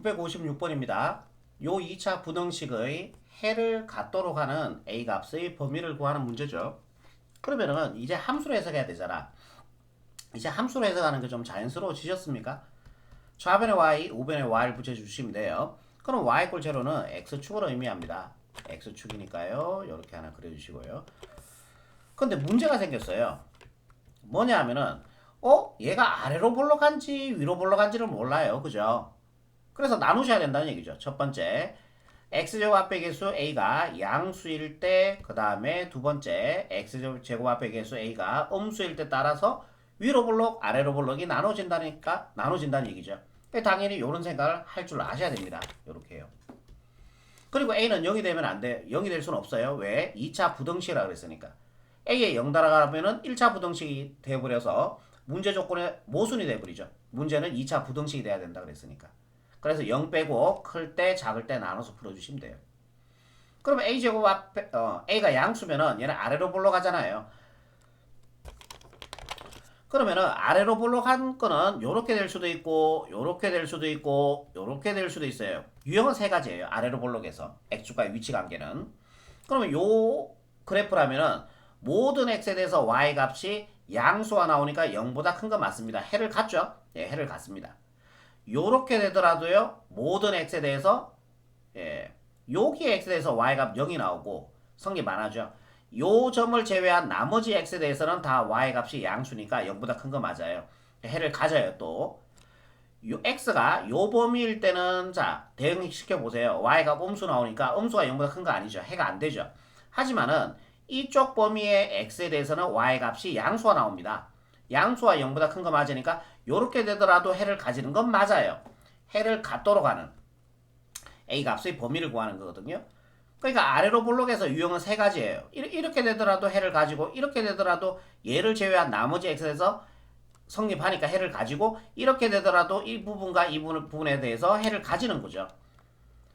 956번입니다. 요 2차 부등식의 해를 갖도록 하는 a 값의 범위를 구하는 문제죠. 그러면은 이제 함수로 해석해야 되잖아. 이제 함수로 해석하는 게 좀 자연스러워지셨습니까? 좌변에 y, 우변에 y를 붙여주시면 돼요. 그럼 y 꼴 제로는 x축을 의미합니다. x축이니까요. 이렇게 하나 그려주시고요. 근데 문제가 생겼어요. 뭐냐 하면은 얘가 아래로 볼록한지 위로 볼록한지를 몰라요. 그죠? 그래서 나누셔야 된다는 얘기죠. 첫 번째, x제곱 앞의 개수 a가 양수일 때, 그 다음에 두 번째, x제곱 앞의 개수 a가 음수일 때 따라서 위로 볼록, 아래로 볼록이 나눠진다는 얘기죠. 당연히 이런 생각을 할 줄 아셔야 됩니다. 이렇게 해요. 그리고 a는 0이 되면 안 돼. 0이 될 수는 없어요. 왜? 2차 부등식이라 그랬으니까. a에 0 달아가면은 1차 부등식이 돼버려서 문제 조건의 모순이 돼버리죠. 문제는 2차 부등식이 돼야 된다 그랬으니까. 그래서 0 빼고 클 때 작을 때 나눠서 풀어주시면 돼요. 그러면 a제곱 앞에 a가 양수면은 얘는 아래로 볼록하잖아요. 그러면은 아래로 볼록한 거는 요렇게 될 수도 있고 요렇게 될 수도 있고 요렇게 될 수도 있어요. 유형은 세 가지예요. 아래로 볼록에서 x축과의 위치 관계는. 그러면 요 그래프라면은 모든 x에 대해서 y 값이 양수가 나오니까 0보다 큰 거 맞습니다. 해를 갔죠? 예, 해를 갔습니다. 요렇게 되더라도요, 모든 x에 대해서, 여기 x에 대해서 y값 0이 나오고, 성립 안 하죠. 요 점을 제외한 나머지 x에 대해서는 다 y값이 양수니까 0보다 큰 거 맞아요. 해를 가져요, 또. 요 x가 요 범위일 때는, 자, 대응시켜 보세요. y가 음수 나오니까 음수가 0보다 큰 거 아니죠. 해가 안 되죠. 하지만은, 이쪽 범위의 x에 대해서는 y값이 양수가 나옵니다. 양수와 0보다 큰 거 맞으니까 요렇게 되더라도 해를 가지는 건 맞아요. 해를 갖도록 하는 a 값의 범위를 구하는 거거든요. 그러니까 아래로 볼록에서 유형은 세 가지예요. 이렇게 되더라도 해를 가지고 이렇게 되더라도 얘를 제외한 나머지 x에서 성립하니까 해를 가지고 이렇게 되더라도 이 부분과 이 부분에 대해서 해를 가지는 거죠.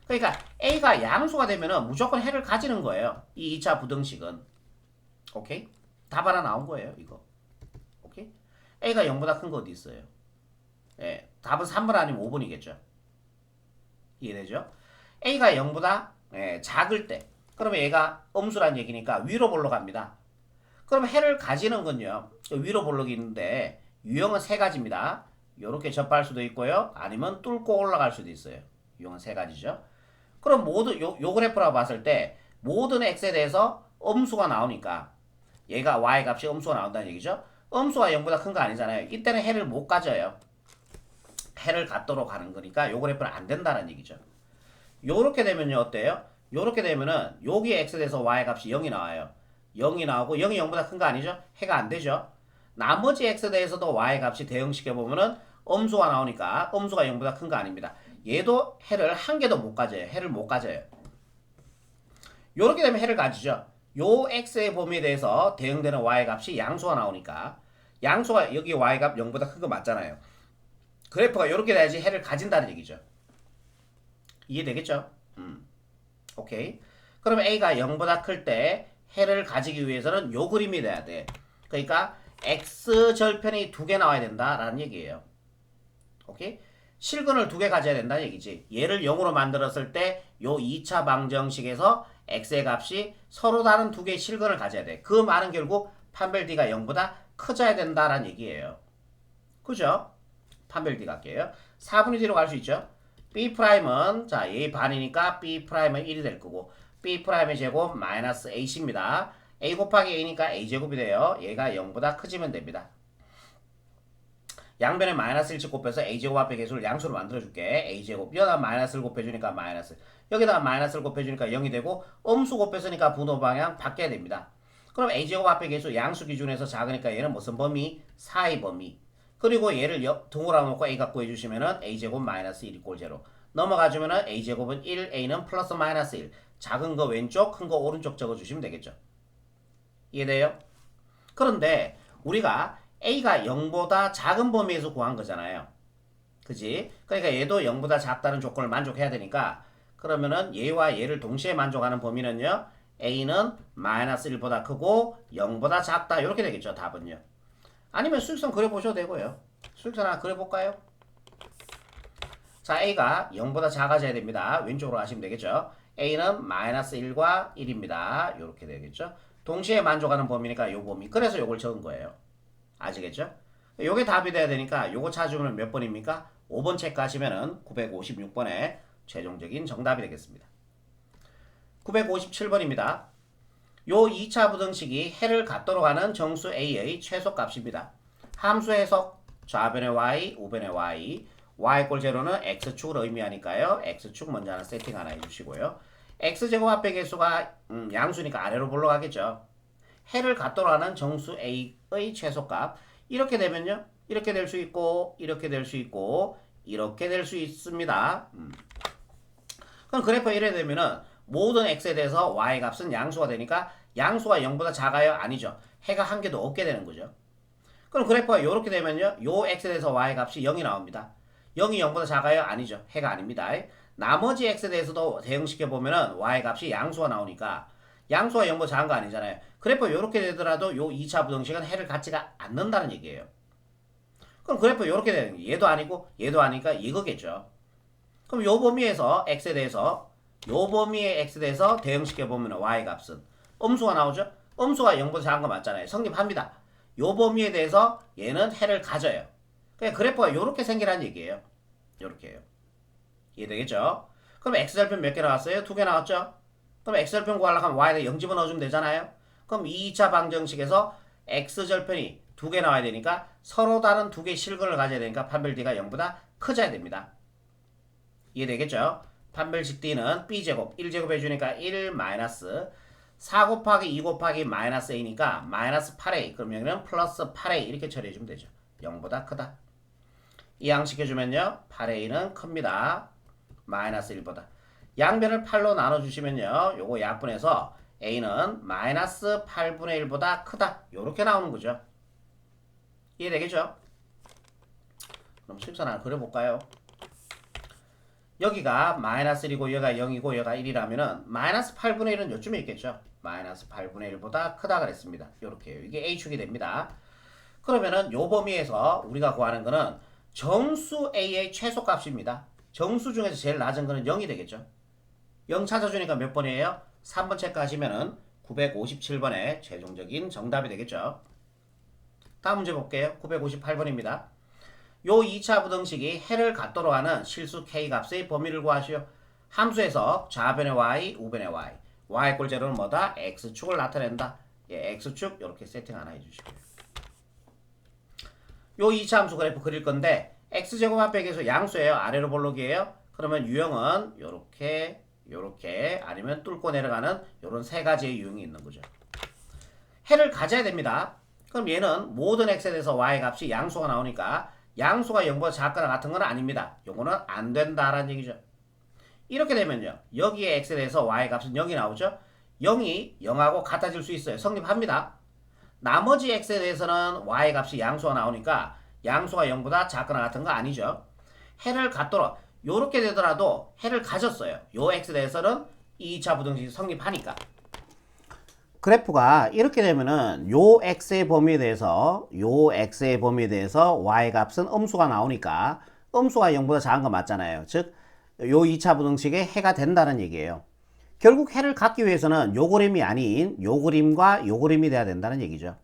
그러니까 a가 양수가 되면은 무조건 해를 가지는 거예요. 이 2차 부등식은. 오케이? 답 하나 나온 거예요, 이거. 오케이? a가 0보다 큰 거 어디 있어요? 예, 답은 3번 아니면 5번이겠죠. 이해되죠? a가 0보다 작을 때, 그러면 얘가 음수란 얘기니까 위로 볼록합니다. 그럼 해를 가지는 건요, 위로 볼록이 있는데 유형은 세 가지입니다. 요렇게 접할 수도 있고요, 아니면 뚫고 올라갈 수도 있어요. 유형은 세 가지죠. 그럼 모두 요 그래프라고 봤을 때 모든 x에 대해서 음수가 나오니까 얘가 y 값이 음수가 나온다는 얘기죠. 음수가 0보다 큰 거 아니잖아요. 이때는 해를 못 가져요. 해를 갖도록 하는 거니까 요 그래프는 안 된다는 얘기죠. 요렇게 되면요, 어때요? 요렇게 되면은 여기 x에 대해서 y 값이 0이 나와요. 0이 나오고 0이 0보다 큰 거 아니죠? 해가 안 되죠. 나머지 x에 대해서도 y 값이 대응시켜 보면은 음수가 나오니까 음수가 0보다 큰 거 아닙니다. 얘도 해를 한 개도 못 가져요. 해를 못 가져요. 요렇게 되면 해를 가지죠. 요 x의 범위에 대해서 대응되는 y 값이 양수가 나오니까 양수가 여기 y 값 0보다 큰 거 맞잖아요. 그래프가 요렇게 돼야지 해를 가진다는 얘기죠. 이해되겠죠? 오케이. 그러면 a가 0보다 클 때 해를 가지기 위해서는 요 그림이 돼야 돼. 그러니까 x절편이 두 개 나와야 된다라는 얘기예요. 오케이? 실근을 두 개 가져야 된다는 얘기지. 얘를 0으로 만들었을 때 요 2차 방정식에서 x의 값이 서로 다른 두 개의 실근을 가져야 돼. 그 말은 결국 판별 d가 0보다 커져야 된다라는 얘기예요. 그죠? 판별 d 갈게요. 4분의 d로 갈 수 있죠. b'은 자 a 반이니까 b'은 1이 될 거고 b'의 제곱 마이너스 ac입니다. a 곱하기 a니까 a제곱이 돼요. 얘가 0보다 커지면 됩니다. 양변에 마이너스 1씩 곱해서 a제곱 앞에 개수를 양수로 만들어줄게. a제곱 여기다가 마이너스를 곱해주니까 마이너스, 여기다가 마이너스를 곱해주니까 0이 되고 음수 곱했으니까 분호 방향 바뀌어야 됩니다. 그럼 a제곱 앞에 개수 양수 기준에서 작으니까 얘는 무슨 범위? 4의 범위. 그리고 얘를 등호라 놓고 a 갖고 해주시면은 a제곱 마이너스 1 이꼴 0 넘어가주면은 a제곱은 1, a는 플러스 마이너스 1. 작은 거 왼쪽, 큰 거 오른쪽 적어주시면 되겠죠. 이해돼요? 그런데 우리가 a가 0보다 작은 범위에서 구한 거잖아요. 그지? 그러니까 얘도 0보다 작다는 조건을 만족해야 되니까 그러면은 얘와 얘를 동시에 만족하는 범위는요, a는 마이너스 1보다 크고 0보다 작다 이렇게 되겠죠. 답은요. 아니면 수직선 그려보셔도 되고요. 수직선 하나 그려볼까요? 자, A가 0보다 작아져야 됩니다. 왼쪽으로 가시면 되겠죠. A는 마이너스 1과 1입니다. 이렇게 되겠죠. 동시에 만족하는 범위니까 요 범위. 그래서 요걸 적은 거예요. 아시겠죠? 요게 답이 돼야 되니까 요거 찾으면 몇 번입니까? 5번 체크하시면은 956번에 최종적인 정답이 되겠습니다. 957번입니다. 요 2차 부등식이 해를 갖도록 하는 정수 A의 최소값입니다. 함수 해석 좌변의 y, 우변의 y, y 꼴 제로는 x축을 의미하니까요. x축 먼저 하나 세팅 하나 해주시고요. x제곱 합의 개수가 양수니까 아래로 올라가겠죠. 해를 갖도록 하는 정수 A의 최소값. 이렇게 되면요. 이렇게 될 수 있고 이렇게 될 수 있고 이렇게 될 수 있습니다. 그럼 그래프가 이래 되면은 모든 x에 대해서 y 값은 양수가 되니까 양수가 0보다 작아요? 아니죠. 해가 한 개도 없게 되는 거죠. 그럼 그래프가 이렇게 되면요. 요 x에 대해서 y 값이 0이 나옵니다. 0이 0보다 작아요? 아니죠. 해가 아닙니다. 나머지 x에 대해서도 대응시켜 보면은 y 값이 양수가 나오니까 양수가 0보다 작은 거 아니잖아요. 그래프가 이렇게 되더라도 요 2차 부등식은 해를 갖지가 않는다는 얘기예요. 그럼 그래프가 이렇게 되는 게 얘도 아니고 얘도 아니니까 이거겠죠. 그럼 요 범위에서 x에 대해서 요 범위의 x에 대해서 대응시켜 보면 y 값은 음수가 나오죠. 음수가 0보다 작은 거 맞잖아요. 성립합니다. 요 범위에 대해서 얘는 해를 가져요. 그냥 그래프가 요렇게 생기라는 얘기예요. 요렇게요. 이해되겠죠? 그럼 x절편 몇 개 나왔어요? 2개 나왔죠? 그럼 x절편 구하려고 하면 y에다 0 집어넣어주면 되잖아요. 그럼 2차 방정식에서 x절편이 2개 나와야 되니까 서로 다른 2개의 실근을 가져야 되니까 판별 d가 0보다 커져야 됩니다. 이해되겠죠? 판별식 d는 b제곱 1제곱 해주니까 1 마이너스 4 곱하기 2 곱하기 마이너스 a니까 마이너스 8a 그러면 플러스 8a 이렇게 처리해주면 되죠. 0보다 크다. 이 양식 해주면요. 8a는 큽니다. 마이너스 1보다. 양변을 8로 나눠주시면요. 요거 약분해서 a는 마이너스 8분의 1보다 크다. 요렇게 나오는 거죠. 이해되겠죠? 그럼 실선 하나 그려볼까요? 여기가 마이너스 1이고 여기가 0이고 여기가 1이라면은 마이너스 8분의 1은 요쯤에 있겠죠. 마이너스 8분의 1보다 크다 그랬습니다. 요렇게요. 이게 A축이 됩니다. 그러면은 요 범위에서 우리가 구하는 거는 정수 A의 최소값입니다. 정수 중에서 제일 낮은 거는 0이 되겠죠. 0 찾아주니까 몇 번이에요? 3번 체크하시면은 957번에 최종적인 정답이 되겠죠. 다음 문제 볼게요. 958번입니다. 요 2차 부등식이 해를 갖도록 하는 실수 K값의 범위를 구하시오. 함수에서 좌변의 Y, 우변의 Y. Y꼴 제로는 뭐다? X축을 나타낸다. 예, X축 이렇게 세팅 하나 해주시고요. 요 2차 함수 그래프 그릴 건데 X제곱 합의 개수 양수예요. 아래로 볼록이에요. 그러면 유형은 요렇게 요렇게 아니면 뚫고 내려가는 요런 세 가지의 유형이 있는 거죠. 해를 가져야 됩니다. 그럼 얘는 모든 x에 대해서 y 값이 양수가 나오니까 양수가 0보다 작거나 같은 건 아닙니다. 요거는 안 된다라는 얘기죠. 이렇게 되면요. 여기에 x에 대해서 y 값은 0이 나오죠. 0이 0하고 같아질 수 있어요. 성립합니다. 나머지 x에 대해서는 y 값이 양수가 나오니까 양수가 0보다 작거나 같은 거 아니죠. 해를 갖도록 요렇게 되더라도 해를 가졌어요. 요 x에 대해서는 2차 부등식이 성립하니까. 그래프가 이렇게 되면은 요 x의 범위에 대해서 y 값은 음수가 나오니까 음수가 0보다 작은 거 맞잖아요. 즉 요 2차 부등식의 해가 된다는 얘기예요. 결국 해를 갖기 위해서는 요 그림이 아닌 요 그림과 요 그림이 돼야 된다는 얘기죠.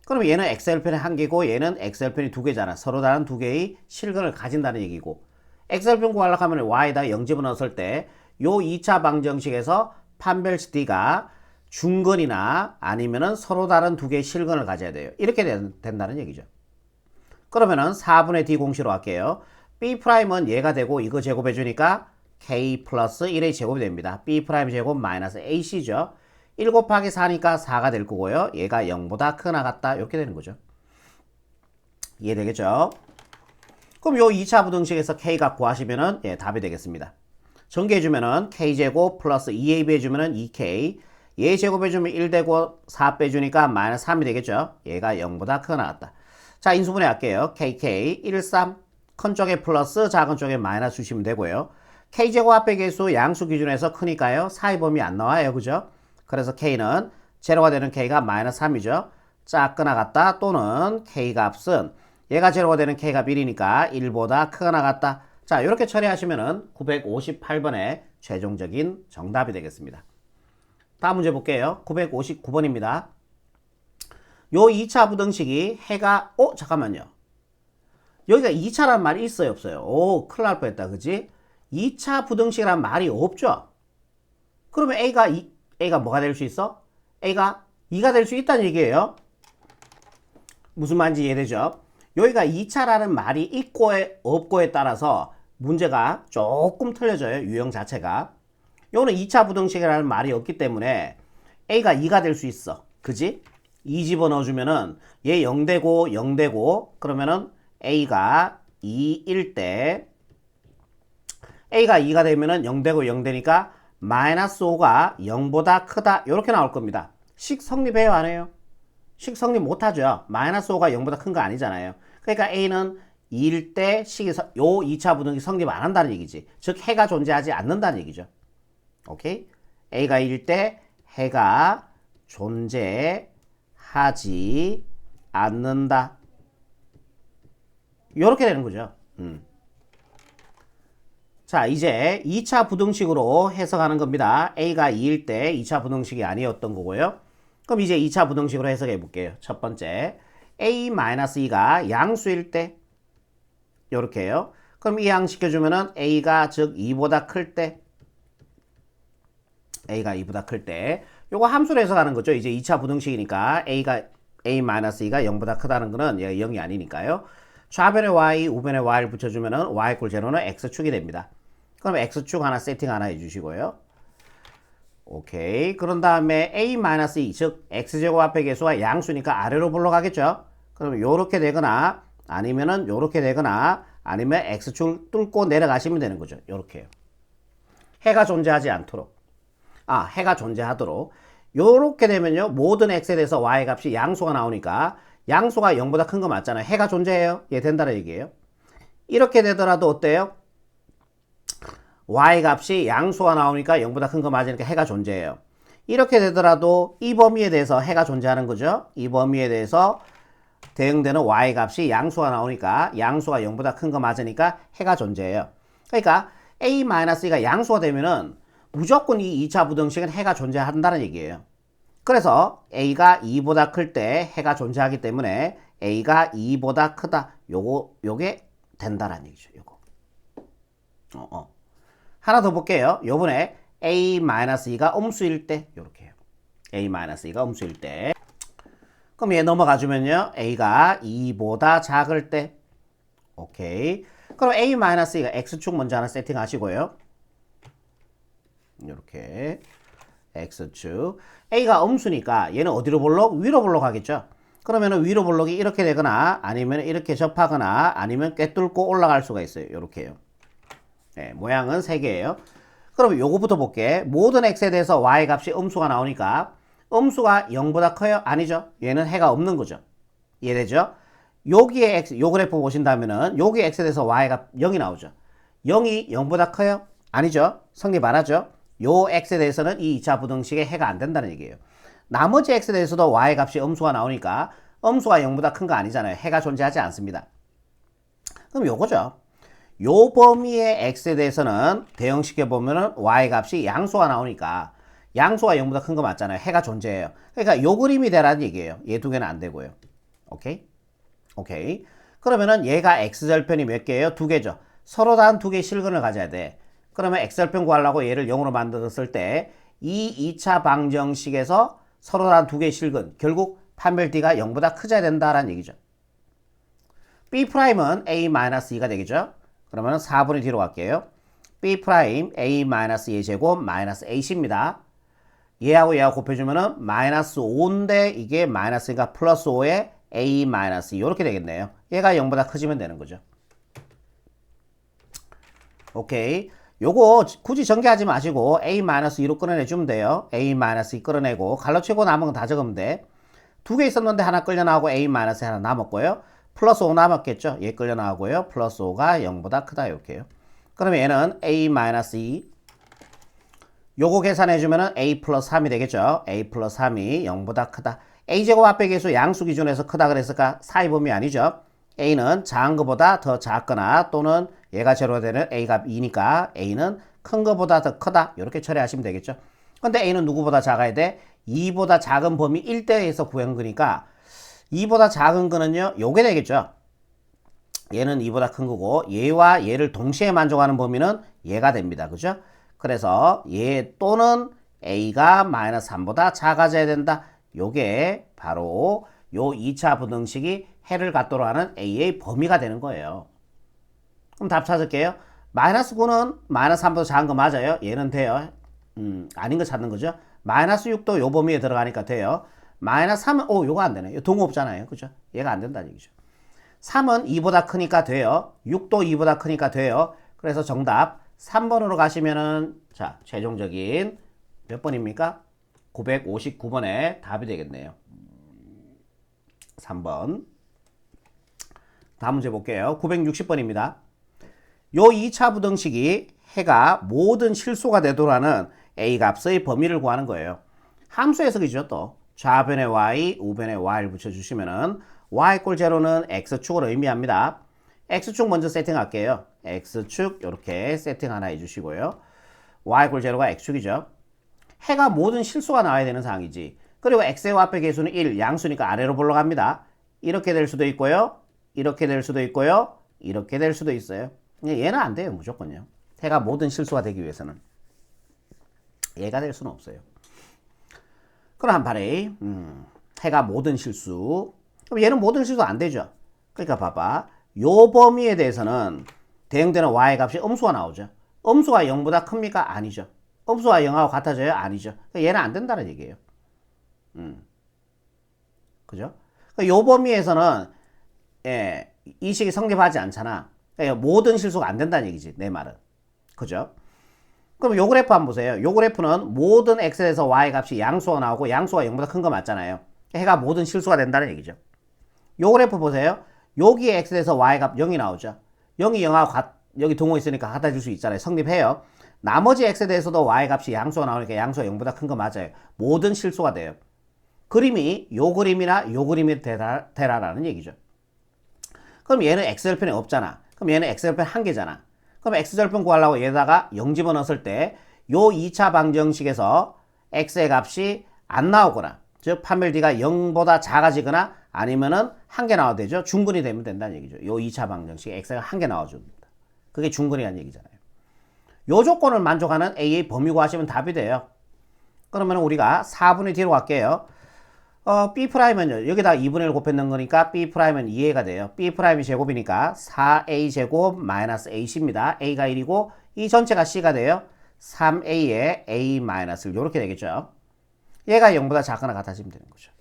그럼 얘는 x절편이 한 개고 얘는 x절편이 두 개잖아. 서로 다른 두 개의 실근을 가진다는 얘기고 x절편 구하려고 하면 y에다 0 집어넣었을 때 요 2차 방정식에서 판별식 d가 중근이나 아니면은 서로 다른 두 개의 실근을 가져야 돼요. 이렇게 된다는 얘기죠. 그러면은 4분의 d 공식으로 할게요. B'은 얘가 되고 이거 제곱해 주니까 K 플러스 1의 제곱이 됩니다. B' 제곱 마이너스 AC죠. 1 곱하기 4니까 4가 될 거고요. 얘가 0보다 크나 같다. 이렇게 되는 거죠. 이해되겠죠? 그럼 요 2차 부등식에서 K값 구하시면은 예, 답이 되겠습니다. 전개해주면은 K제곱 플러스 2AB 해주면은 2K 얘 제곱해주면 1 되고 4 빼주니까 마이너스 3이 되겠죠. 얘가 0보다 크나 같다. 자, 인수분해 할게요. KK 1, 3 큰 쪽에 플러스 작은 쪽에 마이너스 주시면 되고요. K제곱 합의 개수 양수 기준에서 크니까요. 사이 범위 안 나와요. 그죠? 그래서 K는 제로가 되는 K가 마이너스 3이죠. 작거나 같다 또는 K값은 얘가 제로가 되는 K가 1이니까 1보다 크거나 같다. 자, 이렇게 처리하시면은 958번의 최종적인 정답이 되겠습니다. 다음 문제 볼게요. 959번입니다. 요 2차 부등식이 해가, 잠깐만요. 여기가 2차란 말이 있어요, 없어요? 오, 큰일 날 뻔했다, 그지? 2차 부등식이란 말이 없죠? 그러면 A가 뭐가 될 수 있어? A가 2가 될 수 있다는 얘기예요. 무슨 말인지 이해되죠? 여기가 2차라는 말이 있고에 없고에 따라서 문제가 조금 틀려져요. 유형 자체가. 요거는 2차 부등식이라는 말이 없기 때문에 A가 2가 될 수 있어. 그지? 2 집어넣어주면은 얘 0되고 0되고 그러면은 A가 2일 때 A가 2가 되면은 0되고 0되니까 마이너스 5가 0보다 크다. 이렇게 나올 겁니다. 식 성립해요, 안 해요? 식 성립 못하죠. 마이너스 5가 0보다 큰 거 아니잖아요. 그러니까 A는 2일 때 식이 요 2차 부등식 성립 안 한다는 얘기지. 즉 해가 존재하지 않는다는 얘기죠. 오케이? A가 2일 때 해가 존재하지 않는다. 이렇게 되는 거죠. 자, 이제 2차 부등식으로 해석하는 겁니다. A가 2일 때 2차 부등식이 아니었던 거고요. 그럼 이제 2차 부등식으로 해석해 볼게요. 첫 번째, A-2가 양수일 때 요렇게요. 그럼 이항시켜주면은 A가 즉 2보다 클 때 A가 2보다 클 때 요거 함수로 해석하는 거죠. 이제 2차 부등식이니까 A-2가 0보다 크다는 거는 얘가 0이 아니니까요. 좌변에 Y, 우변에 Y를 붙여주면은 Y 꼴 제로는 X축이 됩니다. 그럼 X축 하나 세팅 하나 해주시고요. 오케이. 그런 다음에 A-2, 즉 X제곱 앞에 계수가 양수니까 아래로 불러가겠죠. 그럼 요렇게 되거나 아니면은 요렇게 되거나 아니면 X축 뚫고 내려가시면 되는 거죠. 요렇게요. 해가 존재하지 않도록. 해가 존재하도록. 요렇게 되면요. 모든 X에 대해서 Y 값이 양수가 나오니까 양수가 0보다 큰 거 맞잖아요. 해가 존재해요. 얘 된다는 얘기예요. 이렇게 되더라도 어때요? Y 값이 양수가 나오니까 0보다 큰 거 맞으니까 해가 존재해요. 이렇게 되더라도 이 범위에 대해서 해가 존재하는 거죠. 이 범위에 대해서 대응되는 Y 값이 양수가 나오니까 양수가 0보다 큰 거 맞으니까 해가 존재해요. 그러니까 A-2가 양수가 되면은 무조건 이 2차 부등식은 해가 존재한다는 얘기예요. 그래서 A가 2보다 클 때 해가 존재하기 때문에 A가 2보다 크다. 요게 된다라는 얘기죠. 요거. 하나 더 볼게요. 요번에 A-2가 음수일 때 요렇게 해요. A-2가 음수일 때. 그럼 얘 넘어가 주면요. A가 2보다 작을 때. 오케이. 그럼 A-2가 X축 먼저 하나 세팅하시고요. 요렇게. X축. A가 음수니까 얘는 어디로 볼록? 위로 볼록하겠죠. 그러면은 위로 볼록이 이렇게 되거나 아니면 이렇게 접하거나 아니면 꿰뚫고 올라갈 수가 있어요. 요렇게요. 네, 모양은 3개예요. 그럼 요거부터 볼게. 모든 X에 대해서 Y 값이 음수가 나오니까 음수가 0보다 커요? 아니죠. 얘는 해가 없는 거죠. 이해되죠? 여기에 X, 요 그래프 보신다면은 여기 X에 대해서 Y가 0이 나오죠. 0이 0보다 커요? 아니죠. 성립 안 하죠. 요 X에 대해서는 이 2차 부등식에 해가 안 된다는 얘기예요. 나머지 X에 대해서도 Y 값이 음수가 나오니까 음수가 0보다 큰 거 아니잖아요. 해가 존재하지 않습니다. 그럼 요거죠. 요 범위의 X에 대해서는 대응시켜 보면은 Y 값이 양수가 나오니까 양수가 0보다 큰 거 맞잖아요. 해가 존재해요. 그러니까 요 그림이 되라는 얘기예요. 얘 두 개는 안 되고요. 오케이? 오케이. 그러면은 얘가 X절편이 몇 개예요? 2개죠. 서로 단 2개의 실근을 가져야 돼. 그러면 X절편 구하려고 얘를 0으로 만들었을 때 이 2차 방정식에서 서로 단 2개의 실근, 결국 판별 D가 0보다 크져야 된다라는 얘기죠. B'은 A-2가 되겠죠. 그러면 4분의 뒤로 갈게요. B' A-2의 제곱 마이너스 AC입니다. 얘하고 얘하고 곱해주면은 마이너스 5인데 이게 마이너스니까 플러스 5에 A 마이너스 이렇게 되겠네요. 얘가 0보다 커지면 되는 거죠. 오케이. 요거 굳이 전개하지 마시고 A-2로 끌어내주면 돼요. A-2 끌어내고 갈라치고 남은 건 다 적으면 돼. 2개 있었는데 하나 끌려나오고 A- 하나 남았고요. 플러스 5 남았겠죠. 얘 끌려나오고요. 플러스 5가 0보다 크다 이렇게요. 그러면 얘는 A-2 요거 계산해주면은 A 플러스 3이 되겠죠. A 플러스 3이 0보다 크다. A제곱 앞에 계수 양수 기준에서 크다 그랬을까? 사이 범위 아니죠. A는 작은 것보다 더 작거나 또는 얘가 제로가 되는 a가 2니까 a는 큰 거보다 더 크다. 이렇게 처리하시면 되겠죠. 근데 a는 누구보다 작아야 돼? 2보다 작은 범위 1대에서 구한 거니까 2보다 작은 거는요. 요게 되겠죠. 얘는 2보다 큰 거고 얘와 얘를 동시에 만족하는 범위는 얘가 됩니다. 그죠? 그래서 얘 또는 a가 마이너스 3보다 작아져야 된다. 요게 바로 요 2차 부등식이 해를 갖도록 하는 a의 범위가 되는 거예요. 그럼 답 찾을게요. 마이너스 9는 마이너스 3보다 작은 거 맞아요. 얘는 돼요. 아닌 거 찾는 거죠. 마이너스 6도 요 범위에 들어가니까 돼요. 마이너스 3은 요거 안 되네. 동호 없잖아요. 그죠? 얘가 안 된다는 얘기죠. 3은 2보다 크니까 돼요. 6도 2보다 크니까 돼요. 그래서 정답 3번으로 가시면은 자, 최종적인 몇 번입니까? 959번에 답이 되겠네요. 3번. 다음 문제 볼게요. 960번입니다. 요 2차 부등식이 해가 모든 실수가 되도록 하는 a 값의 범위를 구하는 거예요. 함수 해석이죠. 또 좌변에 y, 우변에 y를 붙여주시면은 y 꼴 제로는 x축을 의미합니다. x축 먼저 세팅할게요. x축 이렇게 세팅 하나 해주시고요. y 꼴 제로가 x축이죠. 해가 모든 실수가 나와야 되는 상황이지. 그리고 x의 앞에 계수는 1, 양수니까 아래로 올라갑니다. 이렇게 될 수도 있고요. 이렇게 될 수도 있고요. 이렇게 될 수도 있어요. 얘는 안 돼요. 무조건요. 해가 모든 실수가 되기 위해서는. 얘가 될 수는 없어요. 그럼 한 판에 해가 모든 실수. 그럼 얘는 모든 실수 안 되죠. 그러니까 봐봐. 요 범위에 대해서는 대응되는 y 값이 음수가 나오죠. 음수가 0보다 큽니까? 아니죠. 음수가 0하고 같아져요? 아니죠. 그러니까 얘는 안 된다는 얘기예요. 그죠? 그러니까 요 범위에서는 예, 이 식이 성립하지 않잖아. 그러니까 모든 실수가 안 된다는 얘기지. 내 말은. 그죠? 그럼 요 그래프 한번 보세요. 요 그래프는 모든 x에 대해서 y 값이 양수가 나오고 양수가 0보다 큰 거 맞잖아요. 해가 모든 실수가 된다는 얘기죠. 요 그래프 보세요. 여기에 x에 대해서 y 값 0이 나오죠. 0이 0하고 여기 동호 있으니까 같아질 수 있잖아요. 성립해요. 나머지 x에 대해서도 y 값이 양수가 나오니까 양수가 0보다 큰 거 맞아요. 모든 실수가 돼요. 그림이 요 그림이나 요 그림이 되라라는 얘기죠. 그럼 얘는 x절편이 없잖아. 그럼 얘는 x절편 한 개잖아. 그럼 x절편 구하려고 얘다가 0 집어넣었을 때 요 2차 방정식에서 x의 값이 안 나오거나 즉 판별 d가 0보다 작아지거나 아니면은 한 개 나와도 되죠. 중근이 되면 된다는 얘기죠. 요 2차 방정식에 x가 한 개 나와줍니다. 그게 중근이라는 얘기잖아요. 요 조건을 만족하는 a의 범위 구하시면 답이 돼요. 그러면 우리가 4분의 뒤로 갈게요. B'은요, 여기다 2분의 1 곱했는 거니까 B'은 2a가 돼요. B'이 제곱이니까 4a 제곱 마이너스 ac입니다. a가 1이고 이 전체가 c가 돼요. 3a에 a 마이너스 1 이렇게 되겠죠. 얘가 0보다 작거나 같아지면 되는 거죠.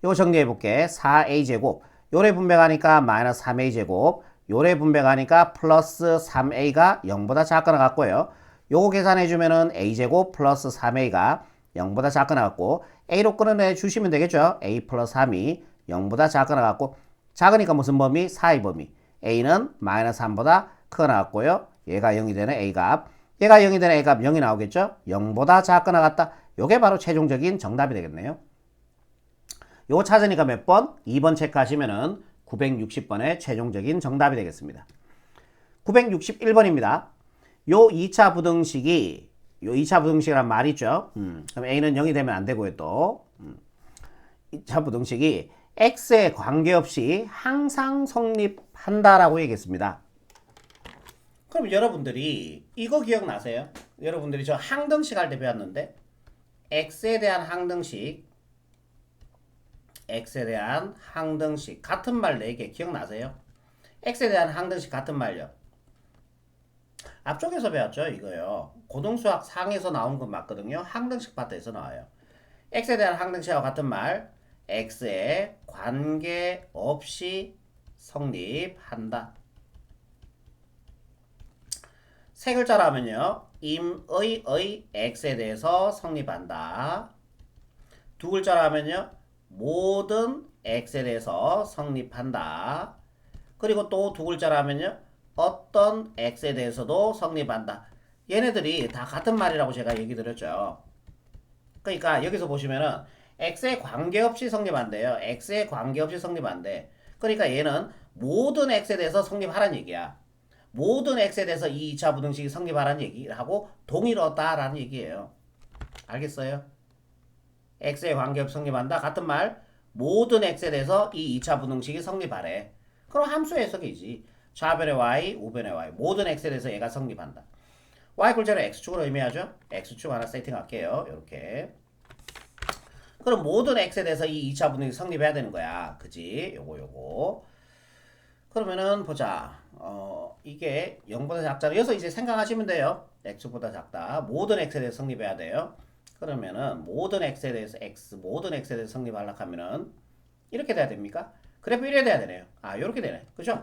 이거 정리해 볼게. 4a 제곱 요래 분배가니까 마이너스 3a 제곱 요래 분배가니까 플러스 3a가 0보다 작거나 같고요. 요거 계산해 주면은 a 제곱 플러스 3a가 0보다 작거나 같고 a로 끊어내 주시면 되겠죠. a 플러스 3이 0보다 작거나 같고 작으니까 무슨 범위? 4의 범위. a는 마이너스 3보다 크거나 같고요. 얘가 0이 되는 a값. 얘가 0이 되는 a값 0이 나오겠죠. 0보다 작거나 같다. 요게 바로 최종적인 정답이 되겠네요. 요거 찾으니까 몇 번? 2번 체크하시면은 960번의 최종적인 정답이 되겠습니다. 961번입니다. 요 2차 부등식이 요 2차 부등식이란 말이 있죠. 그럼 a는 0이 되면 안 되고요. 또 2차 부등식이 x에 관계없이 항상 성립한다라고 얘기했습니다. 그럼 여러분들이 이거 기억나세요? 여러분들이 저 항등식 할 때 배웠는데 x에 대한 항등식 같은 말 4개 기억나세요? x에 대한 항등식 같은 말요. 앞쪽에서 배웠죠 이거요. 고등수학 상에서 나온 건 맞거든요. 항등식 파트에서 나와요. x에 대한 항등식하고 같은 말 x에 관계없이 성립한다. 세 글자로 하면요. 임의의 x에 대해서 성립한다. 두 글자로 하면요. 모든 x에 대해서 성립한다. 그리고 또 두 글자로 하면요. 어떤 x에 대해서도 성립한다. 얘네들이 다 같은 말이라고 제가 얘기 드렸죠. 그러니까 여기서 보시면은 x에 관계없이 성립한대요. x에 관계없이 성립한대. 그러니까 얘는 모든 x에 대해서 성립하라는 얘기야. 모든 x에 대해서 이 2차 부등식이 성립하라는 얘기를 하고 동일하다라는 얘기예요. 알겠어요? x에 관계없이 성립한다. 같은 말. 모든 x에 대해서 이 2차 부등식이 성립하래. 그럼 함수 해석이지. 좌변의 y, 우변의 y. 모든 x에 대해서 얘가 성립한다. y 꼴제로 x축으로 의미하죠? x축 하나 세팅할게요. 이렇게. 그럼 모든 x에 대해서 이 2차 분식이 성립해야 되는 거야. 그지? 요거. 그러면은 보자. 이게 0보다 작잖아. 여기서 이제 생각하시면 돼요. x보다 작다. 모든 x에 대해서 성립해야 돼요. 그러면은 모든 x에 대해서 모든 x에 대해서 성립하려고 하면은 이렇게 돼야 됩니까? 그래프 이래 돼야 되네요. 아, 요렇게 되네. 그죠?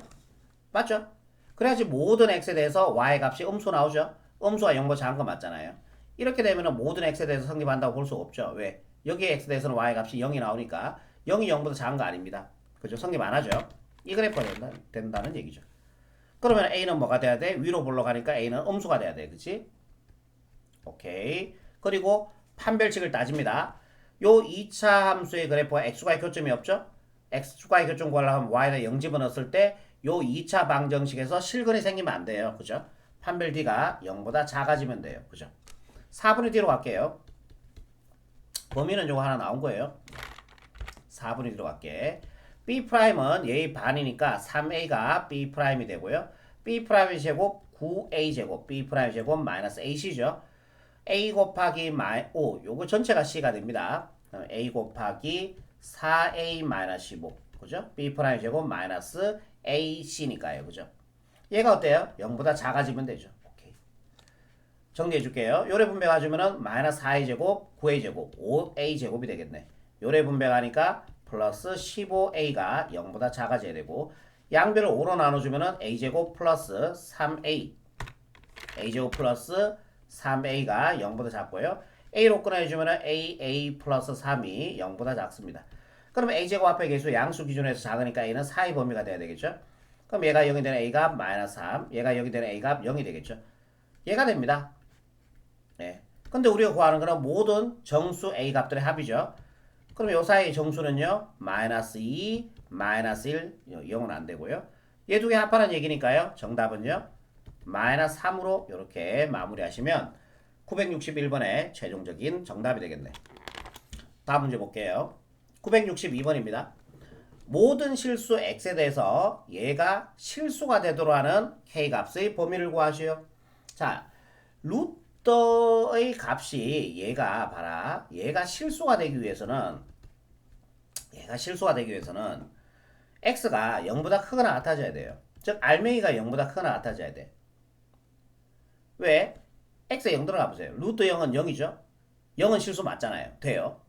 맞죠? 그래야지 모든 x에 대해서 y 값이 음수 나오죠? 음수가 0보다 작은 거 맞잖아요. 이렇게 되면은 모든 x에 대해서 성립한다고 볼 수 없죠. 왜? 여기 x에 대해서는 y 값이 0이 나오니까 0이 0보다 작은 거 아닙니다. 그죠? 성립 안 하죠? 이 그래프가 된다는 얘기죠. 그러면 a는 뭐가 돼야 돼? 위로 올라가니까 a는 음수가 돼야 돼. 그치? 오케이. 그리고 판별식을 따집니다. 요 2차 함수의 그래프가 x과의 교점이 없죠? x축과의 교점 구하려면 y에다 0 집어넣었을 때 요 2차 방정식에서 실근이 생기면 안 돼요. 그죠? 판별 d가 0보다 작아지면 돼요. 그죠? 4분의 d로 갈게요. 범위는 요거 하나 나온 거예요. 4분의 d로 갈게. b'은 얘의 반이니까 3a가 b'이 되고요. b'의 제곱 9a 제곱 b'의 제곱 마이너스 ac죠. a 곱하기 5 요거 전체가 c가 됩니다. a 곱하기 4a 마이너스 15 그죠? b'의 제곱 마이너스 ac니까요. 그죠? 얘가 어때요? 0보다 작아지면 되죠. 오케이. 정리해 줄게요. 요래 분배가주면은 마이너스 4a 제곱 9a 제곱 5a 제곱이 되겠네. 요래 분배가니까 플러스 15a가 0보다 작아져야 되고 양변을 5로 나눠주면은 a제곱 플러스 3a a제곱 플러스 3a가 0보다 작고요. a로 끊어주면은 a 플러스 3이 0보다 작습니다. 그러면 a제곱 앞에 계수 양수 기준에서 작으니까 a는 4의 범위가 돼야 되겠죠. 그럼 얘가 0이 되는 a가 마이너스 3 얘가 0이 되는 a가 0이 되겠죠. 얘가 됩니다. 네. 근데 우리가 구하는 거는 모든 정수 a 값들의 합이죠. 그럼 요 사이의 정수는요. 마이너스 2, 마이너스 1, 0은 안 되고요. 얘 두 개 합하는 얘기니까요. 정답은요. 마이너스 3으로 이렇게 마무리하시면 961번의 최종적인 정답이 되겠네. 다음 문제 볼게요. 962번입니다. 모든 실수 x에 대해서 얘가 실수가 되도록 하는 k값의 범위를 구하시오. 자, 루터의 값이 얘가 봐라. 얘가 실수가 되기 위해서는 x가 0보다 크거나 같아져야 돼요. 즉 알맹이가 0보다 크거나 같아져야 돼. 왜? x에 0 들어가 보세요. 루트 0은 0이죠. 0은 실수 맞잖아요. 돼요.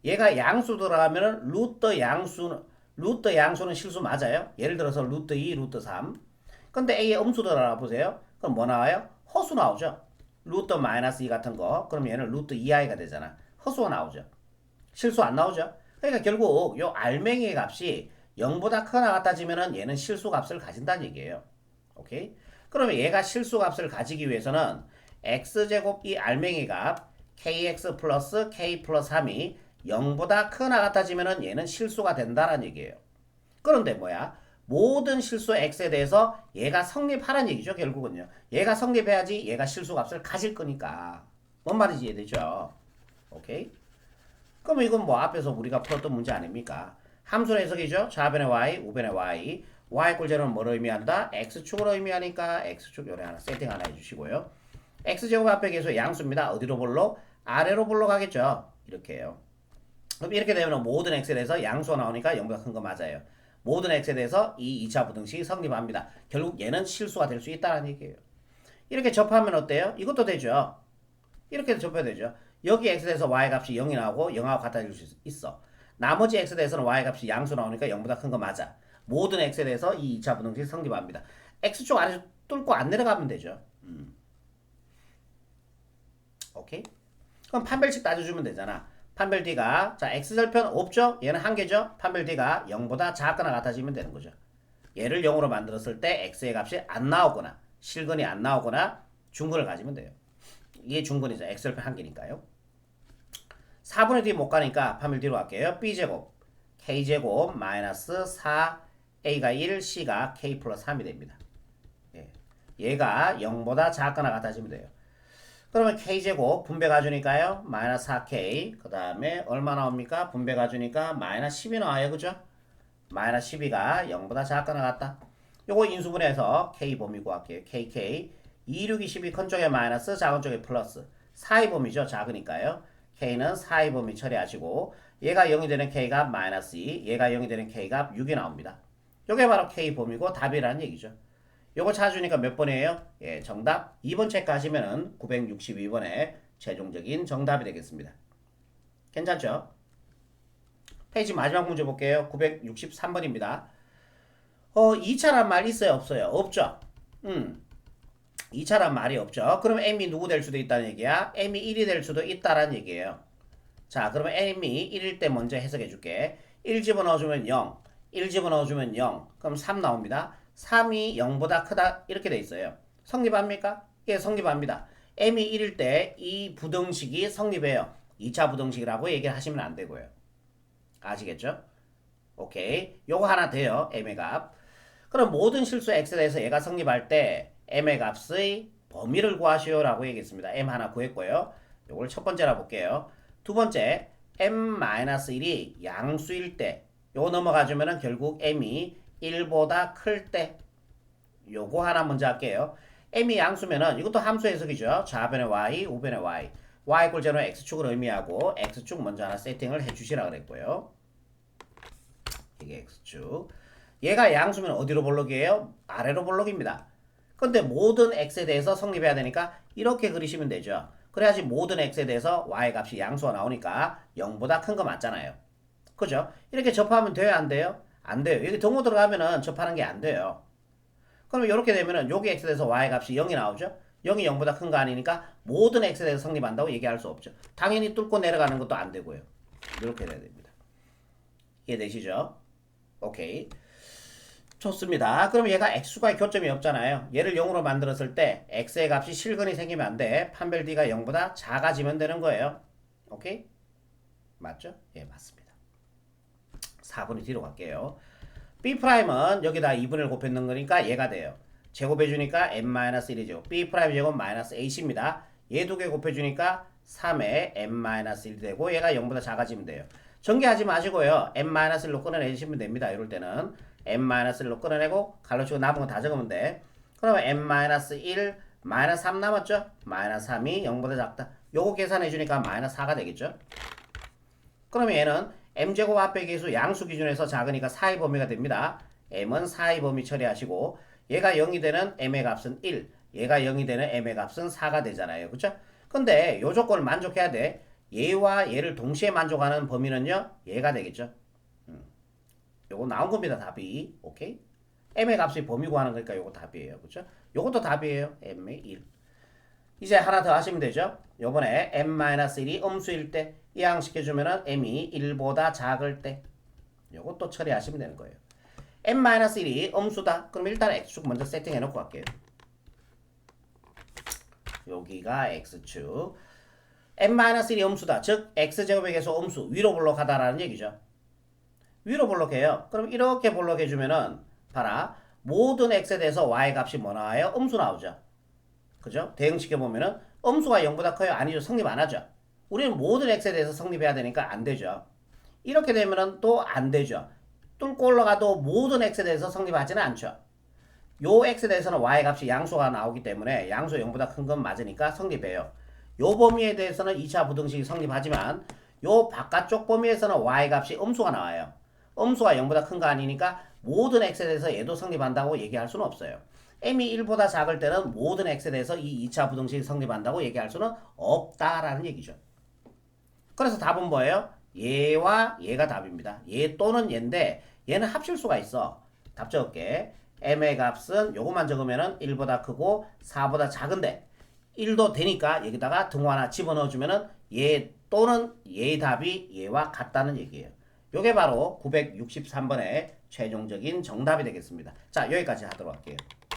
얘가 양수 들어가면은 루트 양수는 실수 맞아요. 예를 들어서 루트 2, 루트 3. 근데 a에 음수 들어가 보세요. 그럼 뭐 나와요? 허수 나오죠. 루트 마이너스 2 같은 거. 그럼 얘는 루트 2i가 되잖아. 허수가 나오죠. 실수 안 나오죠. 그러니까 결국 요 알맹이의 값이 0보다 크거나 같아지면은 얘는 실수 값을 가진다는 얘기예요. 오케이? 그러면 얘가 실수 값을 가지기 위해서는 x제곱 이 알맹이 값 kx 플러스 k 플러스 3이 0보다 크거나 같아지면은 얘는 실수가 된다는 얘기예요. 그런데 뭐야? 모든 실수 x에 대해서 얘가 성립하라는 얘기죠. 결국은요. 얘가 성립해야지 얘가 실수 값을 가질 거니까. 뭔 말인지 이해되죠? 오케이? 그럼 이건 뭐 앞에서 우리가 풀었던 문제 아닙니까? 함수 해석이죠. 좌변의 y, 우변의 y. y 꼴제로는 뭐를 의미한다? x축으로 의미하니까 x축 요래 하나 세팅 하나 해주시고요. x제곱 앞에 계수 양수입니다. 어디로 볼로? 아래로 볼로 가겠죠. 이렇게 해요. 그럼 이렇게 되면 모든 x에 대해서 양수가 나오니까 0보다 큰 거 맞아요. 모든 x에 대해서 이 2차 부등식이 성립합니다. 결국 얘는 실수가 될 수 있다는 얘기예요. 이렇게 접하면 어때요? 이것도 되죠. 이렇게 접해야 되죠. 여기 x에 대해서 y 값이 0이 나오고 0하고 같아질 수 있어. 나머지 x에 대해서는 y 값이 양수 나오니까 0보다 큰 거 맞아. 모든 x에 대해서 이 2차 부등식이 성립합니다. x축 아래로 뚫고 안 내려가면 되죠. 오케이? 그럼 판별식 따져주면 되잖아. 판별 d가 자 x절편 없죠? 얘는 한 개죠? 판별 d가 0보다 작거나 같아지면 되는 거죠. 얘를 0으로 만들었을 때 x의 값이 안 나오거나 실근이 안 나오거나 중근을 가지면 돼요. 이게 중근이죠. x절편 한 개니까요. 4분의 d 못 가니까 판별 d로 갈게요. b제곱 k제곱 마이너스 4a가 1 c가 k 플러스 3이 됩니다. 예. 얘가 0보다 작거나 같아지면 돼요. 그러면 k제곱 분배가 주니까요. 마이너스 4k. 그 다음에 얼마 나옵니까? 분배가 주니까 마이너스 10이 나와요. 그죠? 마이너스 12가 0보다 작거나 같다. 요거 인수분해해서 k 범위 구할게요. kk. 2, 6, 22 큰 쪽에 마이너스 작은 쪽에 플러스. 4의 범위죠. 작으니까요. k는 4의 범위 처리하시고 얘가 0이 되는 k값 마이너스 2. 얘가 0이 되는 k값 6이 나옵니다. 요게 바로 k 범위고 답이라는 얘기죠. 요거 찾아주니까 몇 번이에요? 예, 정답 2번 체크하시면은 962번에 최종적인 정답이 되겠습니다. 괜찮죠? 페이지 마지막 문제 볼게요. 963번입니다. 2차란 말 있어요? 없어요? 없죠? 2차란 말이 없죠. 그럼 m이 누구 될 수도 있다는 얘기야? m이 1이 될 수도 있다라는 얘기예요. 자, 그러면 m이 1일 때 먼저 해석해 줄게. 1 집어넣어주면 0, 1 집어넣어주면 0, 그럼 3 나옵니다. 3이 0보다 크다 이렇게 돼 있어요. 성립합니까? 예, 성립합니다. m이 1일 때 이 부등식이 성립해요. 2차 부등식이라고 얘기를 하시면 안 되고요. 아시겠죠? 오케이. 요거 하나 돼요. m의 값. 그럼 모든 실수 x에 대해서 얘가 성립할 때 m의 값의 범위를 구하시오 라고 얘기했습니다. m 하나 구했고요. 요걸 첫 번째라 볼게요. 두 번째, m-1이 양수일 때 요거 넘어가주면은 결국 m이 1보다 클 때 요거 하나 먼저 할게요. m이 양수면은 이것도 함수 해석이죠. 좌변의 y, 우변의 y. y = 0는 x축을 의미하고 x축 먼저 하나 세팅을 해주시라 그랬고요. 이게 x축. 얘가 양수면 어디로 볼록이에요? 아래로 볼록입니다. 근데 모든 x에 대해서 성립해야 되니까 이렇게 그리시면 되죠. 그래야지 모든 x에 대해서 y 값이 양수가 나오니까 0보다 큰 거 맞잖아요. 그죠? 이렇게 접하면 돼요? 안 돼요? 안 돼요. 여기 등호 들어가면은 접하는 게 안 돼요. 그럼 이렇게 되면은 여기 x에 대해서 y 값이 0이 나오죠? 0이 0보다 큰 거 아니니까 모든 x에 대해서 성립한다고 얘기할 수 없죠. 당연히 뚫고 내려가는 것도 안 되고요. 이렇게 돼야 됩니다. 이해되시죠? 오케이. 좋습니다. 그럼 얘가 x수가의 교점이 없잖아요. 얘를 0으로 만들었을 때 x의 값이 실근이 생기면 안 돼. 판별 d가 0보다 작아지면 되는 거예요. 오케이? 맞죠? 예, 맞습니다. 4분의 뒤로 갈게요. B'은 여기다 2분을 곱했는 거니까 얘가 돼요. 제곱해주니까 n-1이죠. B' 제곱 마이너스 ac입니다. 얘 두 개 곱해주니까 3에 n-1이 되고 얘가 0보다 작아지면 돼요. 전개하지 마시고요. n-1로 끊어내시면 됩니다. 이럴 때는 n-1로 끊어내고 갈라치고 남은 거 다 적으면 돼. 그러면 n-1, 마이너스 3 남았죠? 마이너스 3이 0보다 작다. 요거 계산해주니까 마이너스 4가 되겠죠? 그러면 얘는 m제곱 앞의 계수 양수 기준에서 작으니까 4의 범위가 됩니다. m은 4의 범위 처리하시고 얘가 0이 되는 m의 값은 1, 얘가 0이 되는 m의 값은 4가 되잖아요. 그쵸? 근데 요 조건을 만족해야 돼. 얘와 얘를 동시에 만족하는 범위는요, 얘가 되겠죠. 요거 나온 겁니다. 답이. 오케이? m의 값이 범위 구하는 거니까 요거 답이에요. 그쵸? 요것도 답이에요. m의 1. 이제 하나 더 하시면 되죠. 요번에 m-1이 음수일 때 이항시켜주면은 m이 1보다 작을 때 요것도 처리하시면 되는 거예요. m-1이 음수다. 그럼 일단 x축 먼저 세팅해 놓고 갈게요. 여기가 x축. m-1이 음수다. 즉 x제곱의 계수 음수 위로 볼록하다라는 얘기죠. 위로 볼록해요. 그럼 이렇게 볼록해주면은 봐라. 모든 x에 대해서 y 값이 뭐 나와요? 음수 나오죠. 그죠? 대응시켜보면은 음수가 0보다 커요? 아니죠. 성립 안 하죠. 우리는 모든 x에 대해서 성립해야 되니까 안 되죠. 이렇게 되면은 또 안 되죠. 뚫고 올라가도 모든 x에 대해서 성립하지는 않죠. 요 x에 대해서는 y 값이 양수가 나오기 때문에 양수 0보다 큰 건 맞으니까 성립해요. 요 범위에 대해서는 2차 부등식이 성립하지만 요 바깥쪽 범위에서는 y 값이 음수가 나와요. 음수가 0보다 큰 거 아니니까 모든 x에 대해서 얘도 성립한다고 얘기할 수는 없어요. m이 1보다 작을 때는 모든 x에 대해서 이 2차 부등식이 성립한다고 얘기할 수는 없다라는 얘기죠. 그래서 답은 뭐예요? 얘와 얘가 답입니다. 얘 또는 얘인데 얘는 합실수가 있어. 답 적을게. m의 값은 요것만 적으면은 1보다 크고 4보다 작은데 1도 되니까 여기다가 등호 하나 집어넣어주면은 얘 또는 얘의 답이 얘와 같다는 얘기예요. 요게 바로 963번의 최종적인 정답이 되겠습니다. 자, 여기까지 하도록 할게요.